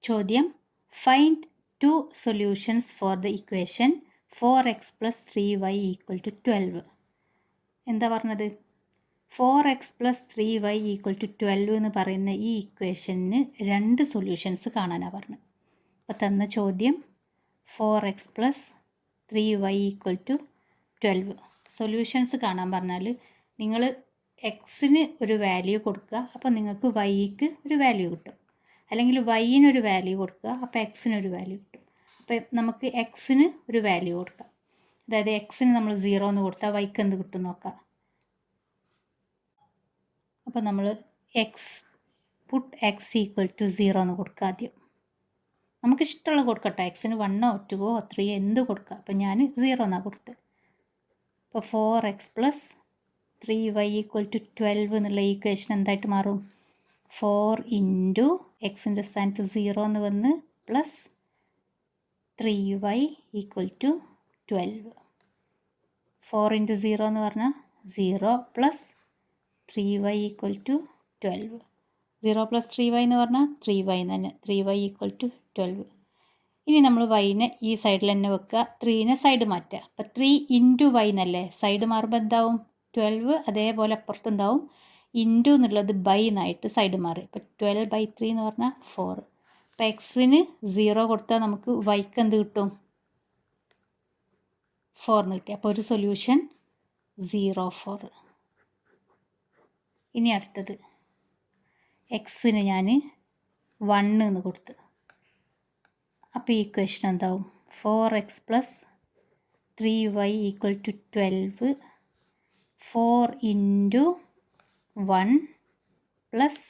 ചോദ്യം find 2 solutions for the equation 4x + 3y = 12. എന്താ പറഞ്ഞത്? 4x + 3y = 12 എന്ന് പറയുന്ന ഈ ഇക്വേഷന് 2 സൊല്യൂഷൻസ് കാണാനാണ് പറഞ്ഞത്. അപ്പോൾ തന്ന ചോദ്യം 4x + 3y = 12. സൊല്യൂഷൻസ് കാണാൻ പറഞ്ഞാൽ നിങ്ങൾ എക്സിന് ഒരു വാല്യൂ കൊടുക്കുക, അപ്പോൾ നിങ്ങൾക്ക് വൈക്ക് ഒരു വാല്യൂ കിട്ടും. അല്ലെങ്കിൽ വൈനൊരു വാല്യൂ കൊടുക്കുക, അപ്പോൾ എക്സിനൊരു വാല്യൂ കിട്ടും. അപ്പോൾ നമുക്ക് എക്സിന് ഒരു വാല്യൂ കൊടുക്കാം. അതായത് എക്സിന് നമ്മൾ 0 എന്ന് കൊടുത്താൽ വൈക്ക് എന്ത് കിട്ടും നോക്കാം. അപ്പോൾ നമ്മൾ പുട്ട് എക്സ് ഈക്വൽ ടു 0 എന്ന് കൊടുക്കുക ആദ്യം. നമുക്ക് ഇഷ്ടമുള്ള കൊടുക്കട്ടോ, എക്സിന് 1 or 2 or 3 എന്ത് കൊടുക്കുക. അപ്പോൾ ഞാൻ 0 എന്നാണ് കൊടുത്തത്. അപ്പോൾ 4x + 3y = 12 എന്നുള്ള ഈക്വേഷൻ എന്തായിട്ട് മാറും? 4 ഇൻറ്റു എക്സിൻ്റെ സ്ഥാനത്ത് 0 എന്ന് വന്ന് പ്ലസ് 3y = 12. 4 ഇൻറ്റു 0 എന്ന് പറഞ്ഞാൽ 0 പ്ലസ് 3y = 12. 0 പ്ലസ് 3y എന്ന് പറഞ്ഞാൽ 3y തന്നെ. 3y = 12. ഇനി നമ്മൾ വൈനെ ഈ സൈഡിൽ തന്നെ വെക്കുക, 3നെ സൈഡ് മാറ്റുക. അപ്പോൾ 3 ഇൻറ്റു വൈ എന്നല്ലേ, സൈഡ് മാറുമ്പോൾ എന്താവും? 12 അതേപോലെ അപ്പുറത്തുണ്ടാവും. ഇൻറ്റു എന്നുള്ളത് ബൈ എന്നായിട്ട് സൈഡ് മാറി. അപ്പോൾ 12/3 എന്ന് പറഞ്ഞാൽ 4. അപ്പോൾ എക്സിന് 0 കൊടുത്താൽ നമുക്ക് വൈക്ക് എന്ത് കിട്ടും? 4 എന്ന് കിട്ടി. അപ്പോൾ ഒരു സൊല്യൂഷൻ 0, 4. ഇനി അടുത്തത് എക്സിന് ഞാൻ 1 എന്ന് കൊടുത്ത്. അപ്പോൾ ഈ ഇക്വേഷൻ എന്താവും? 4x + 3y = 12. 4 into 1 plus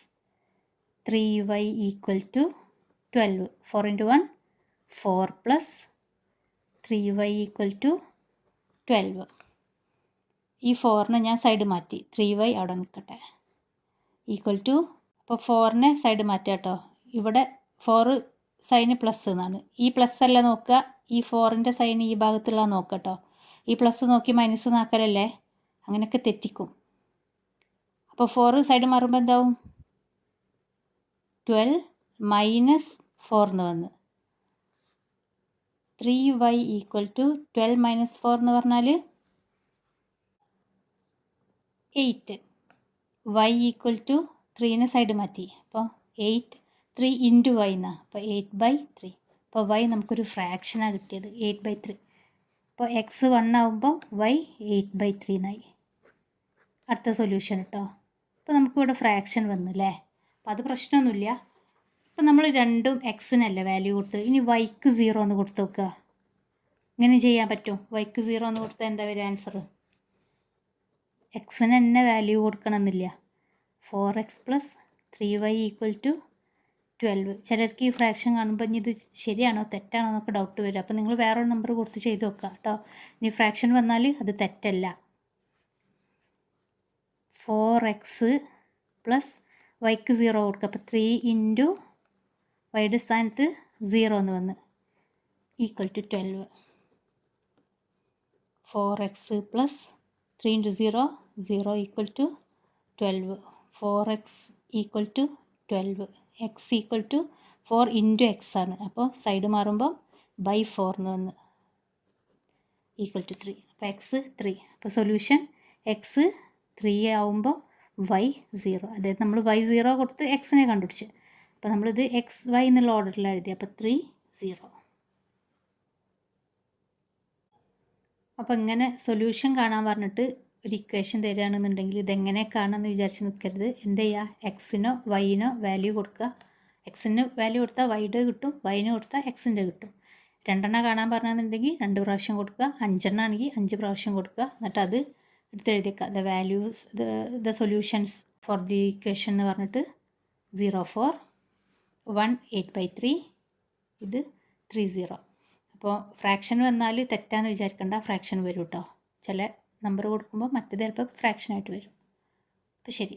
3y = 12. 4 into 1 4 plus 3y = 12. ഈ 4നെ ഞാൻ സൈഡ് മാറ്റി, 3y അവിടെ നിൽക്കട്ടെ. അപ്പോൾ 4നെ സൈഡ് മാറ്റുക കേട്ടോ. ഇവിടെ 4 സൈന് പ്ലസ് എന്നാണ്. ഈ പ്ലസ് അല്ല നോക്കുക, ഈ 4ൻ്റെ സൈൻ ഈ ഭാഗത്തുള്ള നോക്കുക കേട്ടോ. ഈ പ്ലസ് നോക്കി മൈനസ് നാക്കലല്ലേ, അങ്ങനെയൊക്കെ തെറ്റിക്കും. അപ്പോൾ 4 സൈഡ് മാറുമ്പോൾ എന്താവും? 12 - 4 എന്ന് വന്ന് 3y = 12 - 4 എന്ന് പറഞ്ഞാൽ 8. y = 3നെ സൈഡ് മാറ്റി, അപ്പോൾ 8. 3 ഇൻറ്റു y എന്നാണ്, അപ്പോൾ 8/3. അപ്പോൾ y നമുക്കൊരു ഫ്രാക്ഷനാണ് കിട്ടിയത്, 8/3. അപ്പോൾ എക്സ് 1 ആകുമ്പോൾ y 8/3 എന്നായി. അടുത്ത സൊല്യൂഷൻ കേട്ടോ. അപ്പോൾ നമുക്കിവിടെ ഫ്രാക്ഷൻ വന്നു അല്ലേ, അപ്പോൾ അത് പ്രശ്നമൊന്നുമില്ല. ഇപ്പോൾ നമ്മൾ രണ്ടും എക്സിനല്ല വാല്യൂ കൊടുത്ത്, ഇനി വൈക്ക് 0 എന്ന് കൊടുത്ത് നോക്കുക. ഇങ്ങനെ ചെയ്യാൻ പറ്റും. വൈക്ക് 0 എന്ന് കൊടുത്താൽ എന്താ വരിക ആൻസർ? എക്സിന് തന്നെ വാല്യൂ കൊടുക്കണമെന്നില്ല. 4x + 3y = 12. ചിലർക്ക് ഈ ഫ്രാക്ഷൻ കാണുമ്പോൾ ഇനി ഇത് ശരിയാണോ തെറ്റാണോ എന്നൊക്കെ ഡൗട്ട് വരും. അപ്പോൾ നിങ്ങൾ വേറൊരു നമ്പർ കൊടുത്ത് ചെയ്ത് നോക്കുക കേട്ടോ. ഇനി ഫ്രാക്ഷൻ വന്നാൽ അത് തെറ്റല്ല. 4x + വൈക്ക് 0 കൊടുക്കുക. അപ്പോൾ 3 ഇൻറ്റു വൈയുടെ സ്ഥാനത്ത് 0 എന്ന് വന്ന് = 12. 4x + 3 into 0 0 = 12. 4x = 12. x = 4 into X ആണ്. അപ്പോൾ സൈഡ് മാറുമ്പോൾ /4 എന്ന് വന്ന് = 3. അപ്പോൾ എക്സ് 3. അപ്പോൾ സൊല്യൂഷൻ എക്സ് 3 ആവുമ്പോൾ y 0. അതായത് നമ്മൾ y 0 കൊടുത്ത് എക്സിനെ കണ്ടുപിടിച്ച്. അപ്പോൾ നമ്മളിത് എക്സ് വൈ എന്നുള്ള ഓർഡറിലാണ് എഴുതി. അപ്പോൾ 3 0. അപ്പോൾ ഇങ്ങനെ സൊല്യൂഷൻ കാണാൻ പറഞ്ഞിട്ട് ഒരു ഇക്വേഷൻ തരികയാണെന്നുണ്ടെങ്കിൽ ഇതെങ്ങനെ കാണാമെന്ന് വിചാരിച്ച് നിൽക്കരുത്. എന്ത് ചെയ്യുക? എക്സിനോ വൈനോ വാല്യൂ കൊടുക്കുക. എക്സിന് വാല്യൂ കൊടുത്താൽ വൈയുടെ കിട്ടും, വൈന് കൊടുത്താൽ എക്സിൻ്റെ കിട്ടും. 2 എണ്ണം കാണാൻ പറഞ്ഞെന്നുണ്ടെങ്കിൽ 2 പ്രാവശ്യം കൊടുക്കുക. 5 എണ്ണം ആണെങ്കിൽ 5 പ്രാവശ്യം കൊടുക്കുക. എന്നിട്ട് അത് എടുത്തെഴുതിക്കുക. The solutions for the equation എന്ന് പറഞ്ഞിട്ട് 0, 4, 1 8/3, ഇത് 3 0. അപ്പോൾ ഫ്രാക്ഷൻ വന്നാൽ തെറ്റാന്ന് വിചാരിക്കേണ്ട, ഫ്രാക്ഷൻ വരും കേട്ടോ. ചില നമ്പർ കൊടുക്കുമ്പോൾ മറ്റേത് ചിലപ്പോൾ ഫ്രാക്ഷനായിട്ട് വരും. അപ്പോൾ ശരി.